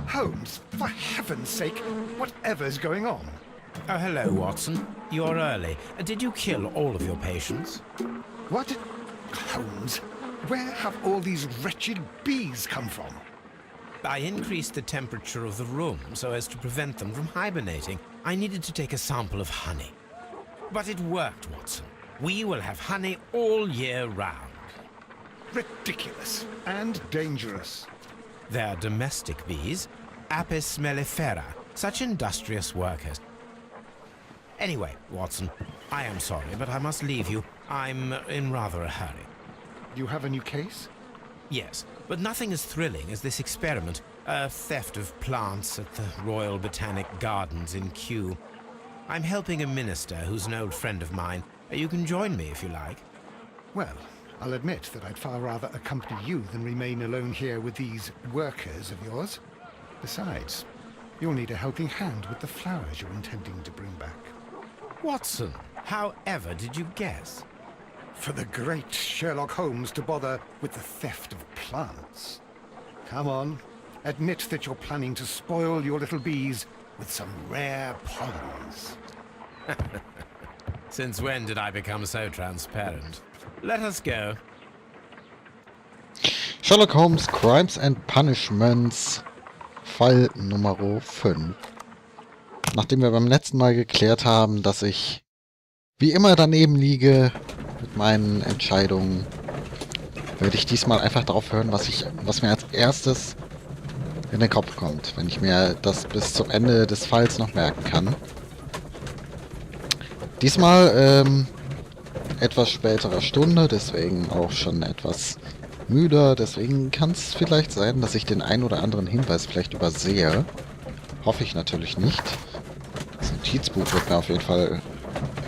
Holmes, for heaven's sake, whatever's going on? Oh, hello, Watson. You're early. Did you kill all of your patients? What? Holmes, where have all these wretched bees come from? I increased the temperature of the room so as to prevent them from hibernating. I needed to take a sample of honey. But it worked, Watson. We will have honey all year round. Ridiculous and dangerous. They're domestic bees, Apis mellifera, such industrious workers. Anyway, Watson, I am sorry, but I must leave you. I'm in rather a hurry. You have a new case? Yes, but nothing as thrilling as this experiment. A theft of plants at the Royal Botanic Gardens in Kew. I'm helping a minister who's an old friend of mine. You can join me if you like. Well, I'll admit that I'd far rather accompany you than remain alone here with these workers of yours. Besides, you'll need a helping hand with the flowers you're intending to bring back. Watson, however did you guess? For the great Sherlock Holmes to bother with the theft of plants. Come on, admit that you're planning to spoil your little bees with some rare pollens. Since when did I become so transparent? Let us go. Sherlock Holmes Crimes and Punishments, Fall Nummer 5. Nachdem wir beim letzten Mal geklärt haben, dass ich wie immer daneben liege mit meinen Entscheidungen, werde ich diesmal einfach darauf hören, was mir als erstes in den Kopf kommt, wenn ich mir das bis zum Ende des Falls noch merken kann. Diesmal etwas späterer Stunde, deswegen auch schon etwas müder, deswegen kann es vielleicht sein, dass ich den ein oder anderen Hinweis vielleicht übersehe. Hoffe ich natürlich nicht. Das Notizbuch wird mir auf jeden Fall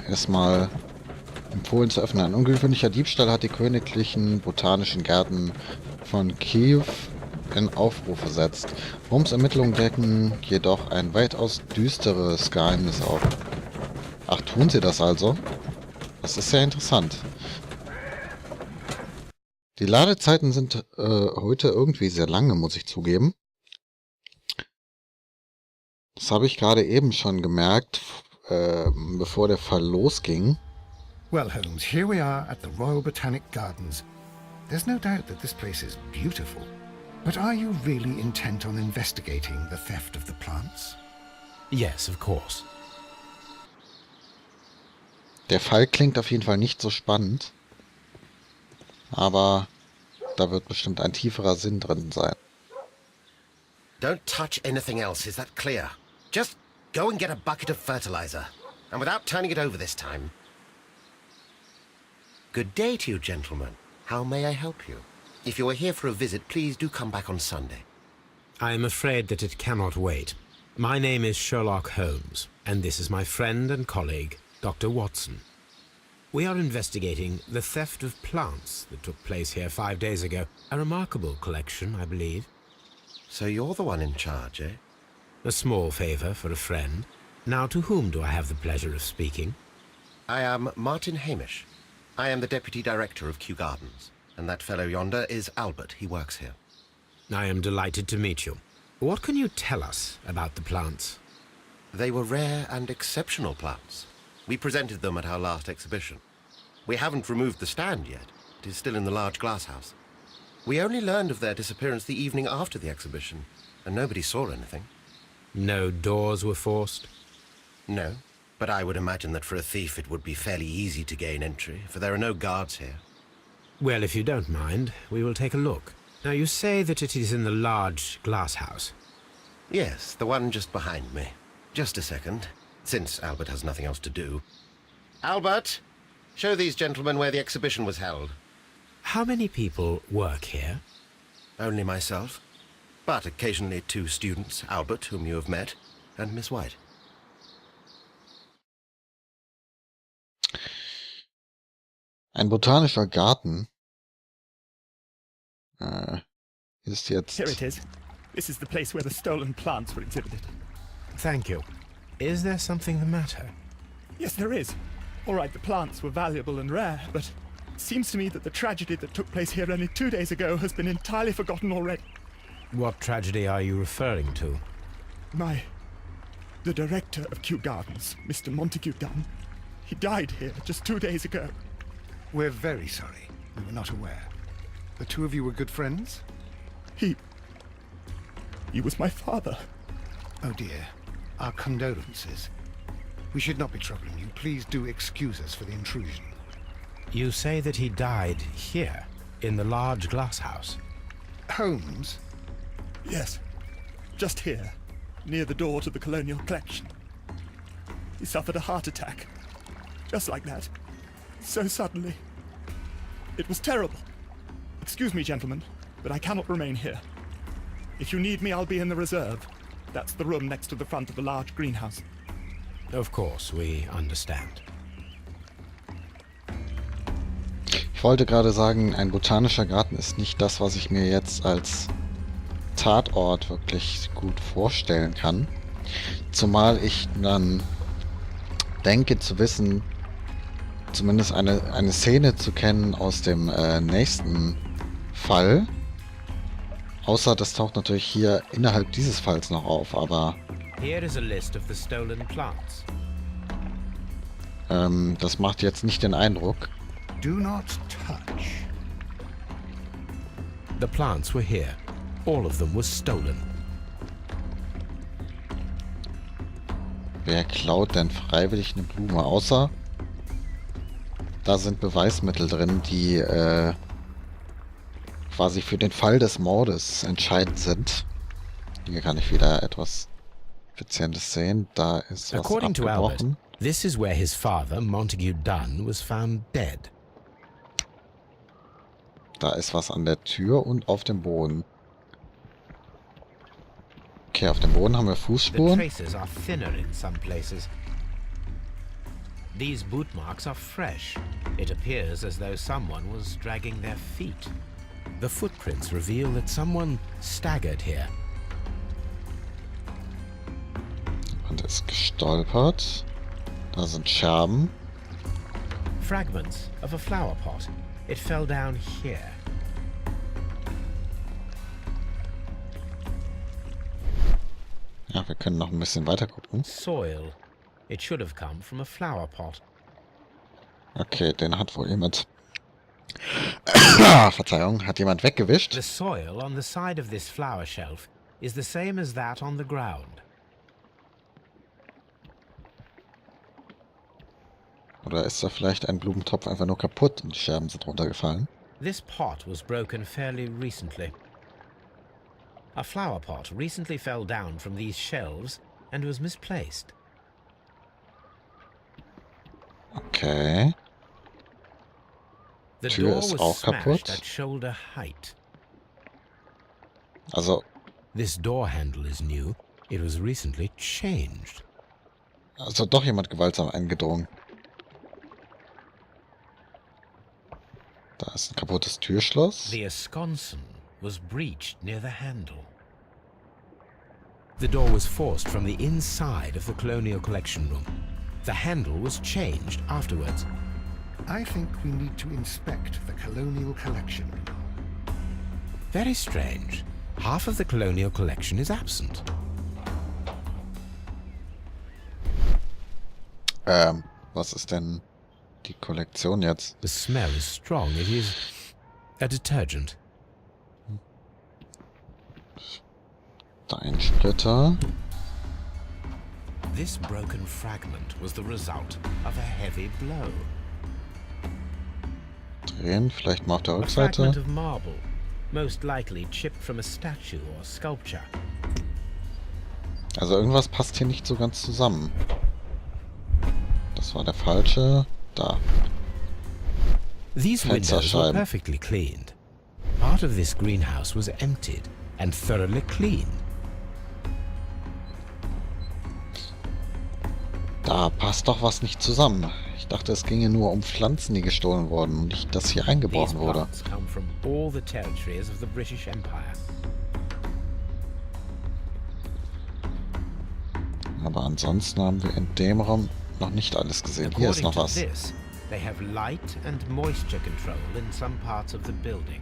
erstmal empfohlen zu öffnen. Ein ungewöhnlicher Diebstahl hat die königlichen botanischen Gärten von Kiew in Aufruhr versetzt. Holmes' Ermittlungen decken jedoch ein weitaus düsteres Geheimnis auf. Ach, tun sie das also? Das ist sehr interessant. Die Ladezeiten sind heute irgendwie sehr lange, muss ich zugeben. Das habe ich gerade eben schon gemerkt, bevor der Fall losging. Well, Holmes, here we are at the Royal Botanic Gardens. There's no doubt that this place is beautiful. But are you really intent on investigating the theft of the plants? Yes, of course. Der Fall klingt auf jeden Fall nicht so spannend. Aber da wird bestimmt ein tieferer Sinn drin sein. Don't touch anything else, is that clear? Just go and get a bucket of fertilizer. And without turning it over this time. Good day to you, gentlemen. How may I help you? If you are here for a visit, please do come back on Sunday. I am afraid that it cannot wait. My name is Sherlock Holmes, and this is my friend and colleague, Dr. Watson. We are investigating the theft of plants that took place here 5 days ago. A remarkable collection, I believe. So you're the one in charge, eh? A small favour for a friend. Now, to whom do I have the pleasure of speaking? I am Martin Hamish. I am the Deputy Director of Kew Gardens. And that fellow yonder is Albert. He works here. I am delighted to meet you. What can you tell us about the plants? They were rare and exceptional plants. We presented them at our last exhibition. We haven't removed the stand yet. It is still in the large glass house. We only learned of their disappearance the evening after the exhibition, and nobody saw anything. No doors were forced? No, but I would imagine that for a thief it would be fairly easy to gain entry, for there are no guards here. Well, if you don't mind, we will take a look. Now, you say that it is in the large glass house. Yes, the one just behind me. Just a second, since Albert has nothing else to do. Albert, show these gentlemen where the exhibition was held. How many people work here? Only myself, but occasionally 2 students, Albert, whom you have met, and Miss White. Ein botanischer Garten ist jetzt... Here it is. This is the place where the stolen plants were exhibited. Thank you. Is there something the matter? Yes, there is. All right, the plants were valuable and rare, but seems to me that the tragedy that took place here only 2 days ago has been entirely forgotten already. What tragedy are you referring to? The director of Kew Gardens, Mr. Montague Dunn, he died here just 2 days ago. We're very sorry. We were not aware. The two of you were good friends? He was my father. Oh dear. Our condolences. We should not be troubling you. Please do excuse us for the intrusion. You say that he died here, in the large glass house. Holmes? Yes, just here, near the door to the Colonial Collection. He suffered a heart attack. Just like that. So suddenly. It was terrible. Excuse me, gentlemen, but I cannot remain here. If you need me, I'll be in the reserve. That's the room next to the front of the large greenhouse. Of course, we understand. Ich wollte gerade sagen, ein botanischer Garten ist nicht das, was ich mir jetzt als Tatort wirklich gut vorstellen kann. Zumal ich dann denke zu wissen, zumindest eine Szene zu kennen aus dem nächsten Fall. Außer das taucht natürlich hier innerhalb dieses Falls noch auf, aber Here is a list of the stolen plants. das macht jetzt nicht den Eindruck. Do not touch. The plants were here. All of them was stolen. Wer klaut denn freiwillig eine Blume? Außer da sind Beweismittel drin, die quasi für den Fall des Mordes entscheidend sind. Hier kann ich wieder etwas Effizientes sehen. Da ist was According to Albert, abgebrochen. this is where his father, Montague Dunn, was found dead. Da ist was an der Tür und auf dem Boden. Okay, auf dem Boden haben wir The Fußspuren. traces are thinner in some places. These boot marks are fresh. It appears as though someone was dragging their feet. The footprints reveal that someone staggered here. Und ist gestolpert. Da sind Scherben. Fragments of a flower pot. It fell down here. Ja, wir können noch ein bisschen weiter gucken. Soil. It should have come from a flower pot. Okay, den hat wohl jemand... Verzeihung, hat jemand weggewischt. The soil on the side of this flower shelf is the same as that on the ground. Oder ist da vielleicht ein Blumentopf einfach nur kaputt und die Scherben sind runtergefallen? This pot was broken fairly recently. A flower pot recently fell down from these shelves and was misplaced. Okay. The Tür door ist was auch smashed kaputt. at shoulder height. Also, This door handle is new. It was recently changed. doch jemand gewaltsam eingedrungen. Da ist ein kaputtes Türschloss. The esconson was breached near the handle. The door was forced from the inside of the Colonial Collection room. The handle was changed afterwards. I think we need to inspect the Colonial Collection. Very strange. Half of the Colonial Collection is absent. Was ist denn die Kollektion jetzt? The smell is strong. It is a detergent. Da ein Splitter. This broken fragment was the result of a heavy blow. Drehen, vielleicht mal auf der A fragment Rückseite. of marble, most likely chipped from a statue or sculpture. Also irgendwas passt hier nicht so ganz zusammen. Das war der falsche. Da. These windows were Fensterscheiben. perfectly cleaned. Part of this greenhouse was emptied and thoroughly clean. Da passt doch was nicht zusammen. Ich dachte, es ginge nur um Pflanzen, die gestohlen wurden und nicht, dass hier These eingebrochen wurde. plants come from all the territories of the British Empire. Aber ansonsten haben wir in dem Raum noch nicht alles gesehen. Hier ist According noch to was. this, they have light and moisture control in some parts of the building.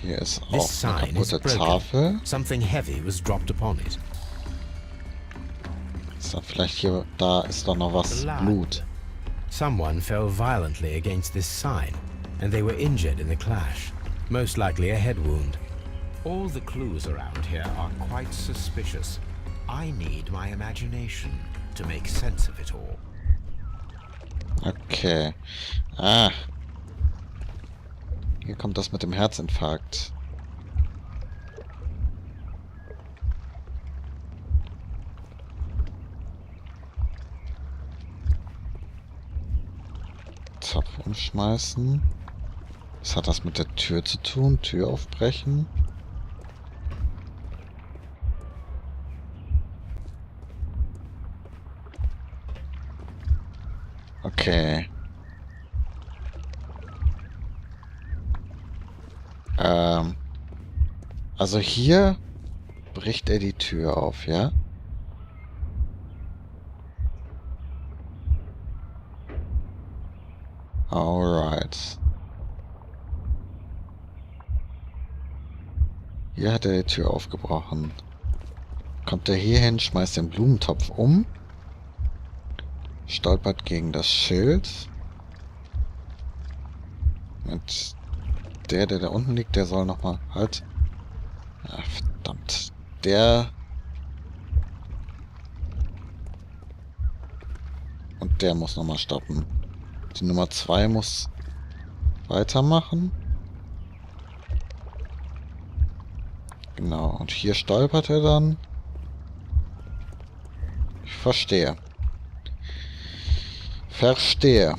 Hier ist This auch eine sign is kaputte broken. Tafel. Something heavy was dropped upon it. Ist da vielleicht hier, da ist doch noch was. Blood. Blut. Someone fell violently against this sign, and they were injured in the clash. Most likely a head wound. All the clues around here are quite suspicious. I need my imagination to make sense of it all. Okay. Ah. Hier kommt das mit dem Herzinfarkt. Topf umschmeißen. Was hat das mit der Tür zu tun? Tür aufbrechen? Okay. Also hier bricht er die Tür auf, ja? Alright. Hier hat er die Tür aufgebrochen. Kommt er hier hin, schmeißt den Blumentopf um. Stolpert gegen das Schild. Und der da unten liegt, der soll nochmal... Halt. Ah, verdammt. Der... Und der muss nochmal stoppen. Die Nummer 2 muss weitermachen. Genau. Und hier stolpert er dann. Ich verstehe. Verstehe.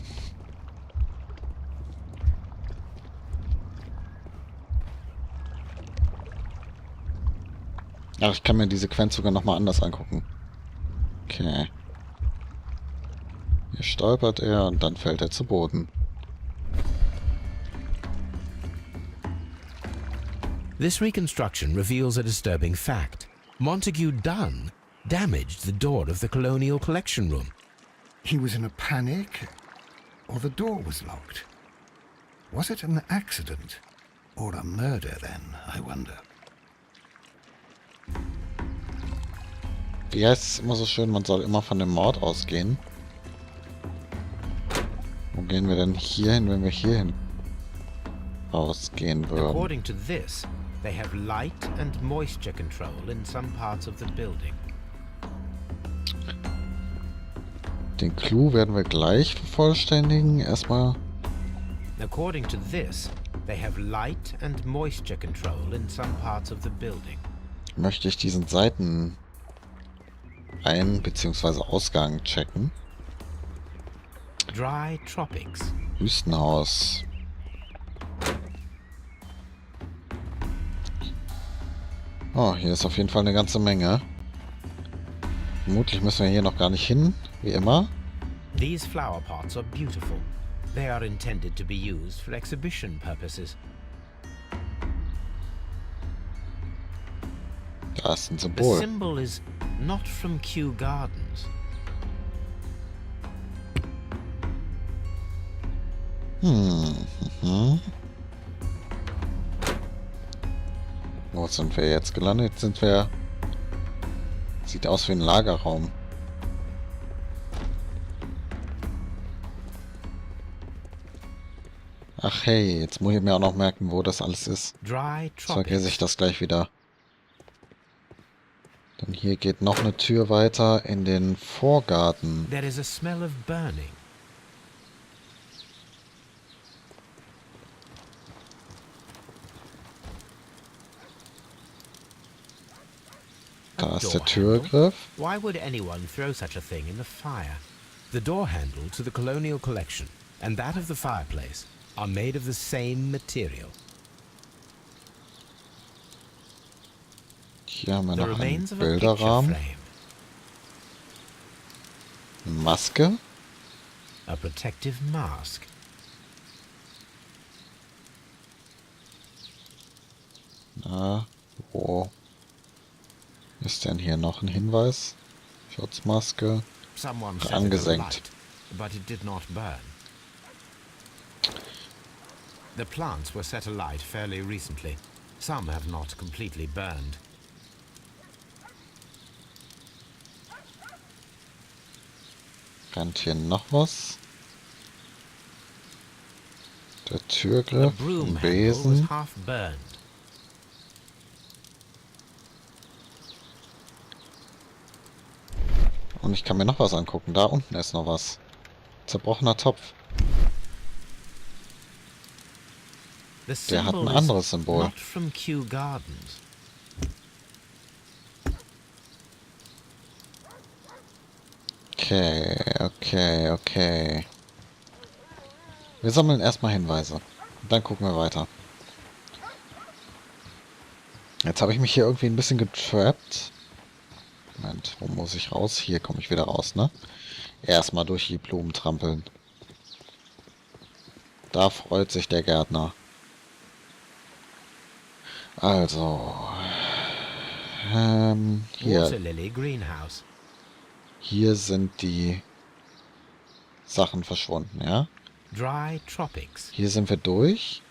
Ach, ich kann mir die Sequenz sogar nochmal anders angucken. Okay. Hier stolpert er und dann fällt er zu Boden. This reconstruction reveals a disturbing fact. Montague Dunn damaged the door of the Colonial Collection Room. He was in a panic, or the door was locked. Was it an accident, or a murder then, I wonder? Wie heißt es immer so schön, man soll immer von dem Mord ausgehen. Wo gehen wir denn hier hin, wenn wir hier hin ausgehen würden? According to this, they have light and moisture control in some parts of the building. Den Clou werden wir gleich vervollständigen. Erstmal... According to this, they have light and moisture control in some parts of the building. möchte ich diesen Seiten Ein- bzw. Ausgang checken. Dry tropics. Wüstenhaus. Oh, hier ist auf jeden Fall eine ganze Menge. Vermutlich müssen wir hier noch gar nicht hin, wie immer. These flower pots are beautiful. They are intended to be used for exhibition purposes. Da ist ein The Symbol. symbol is not from Kew Gardens. Wo sind wir jetzt gelandet? Jetzt sind wir... Sieht aus wie ein Lagerraum. Ach hey, jetzt muss ich mir auch noch merken, wo das alles ist. Dry Sonst vergesse ich tropics. das gleich wieder. Denn hier geht noch eine Tür weiter in den Vorgarten. There is a smell of burning. Da A ist der door Türgriff. Why would anyone throw such a thing in the fire? The door handle to the Colonial Collection and that of the fireplace are made of the same material. Hier haben wir The noch einen remains of a picture Bilderrahmen. frame, Eine Maske. a protective mask. Na, wo ist denn hier noch ein Hinweis? Schutzmaske. Someone set it angesenkt. alight, but it did not burn. The plants were set alight fairly recently. Some have not completely burned. Rennt hier noch was? Der The Türgriff, ein broom handle was Besen. half burned. Und ich kann mir noch was angucken. Da unten ist noch was. Zerbrochener Topf. The Der hat ein symbol is anderes Symbol. not from Kew Gardens. Okay, okay, okay. Wir sammeln erstmal Hinweise. Dann gucken wir weiter. Jetzt habe ich mich hier irgendwie ein bisschen getrappt. Moment, wo muss ich raus? Hier komme ich wieder raus, ne? Erstmal durch die Blumen trampeln. Da freut sich der Gärtner. Also. Hier. Water lily greenhouse. Hier sind die Sachen verschwunden, ja? Dry tropics. Hier sind wir durch.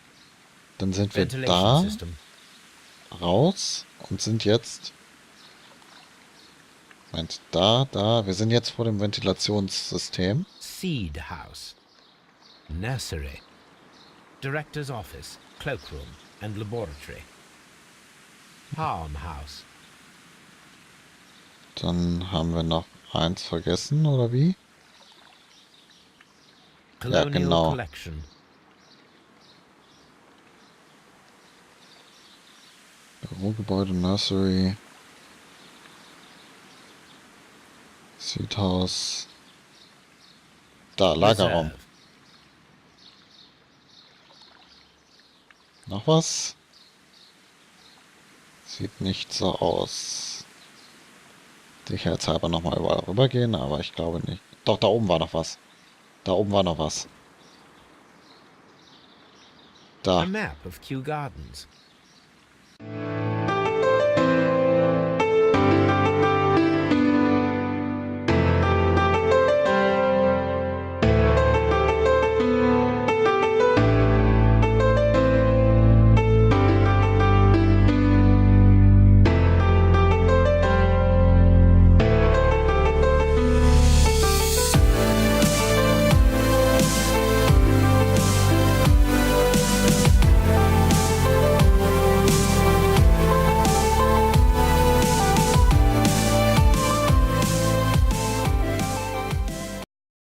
Dann sind wir Ventilation da system. raus und sind jetzt... Moment, da. Wir sind jetzt vor dem Ventilationssystem. Seed house. Nursery. Director's office, cloakroom and laboratory. Farmhouse. Dann haben wir noch eins vergessen, oder wie? Colonial genau. collection. Bürogebäude, Nursery. Südhaus. Da, Lagerraum. Reserve. Noch was? Sieht nicht so aus. Sicherheitshalber nochmal überall rübergehen, aber ich glaube nicht. Doch, da oben war noch was. Da oben war noch was. A Da. map of Kew Gardens.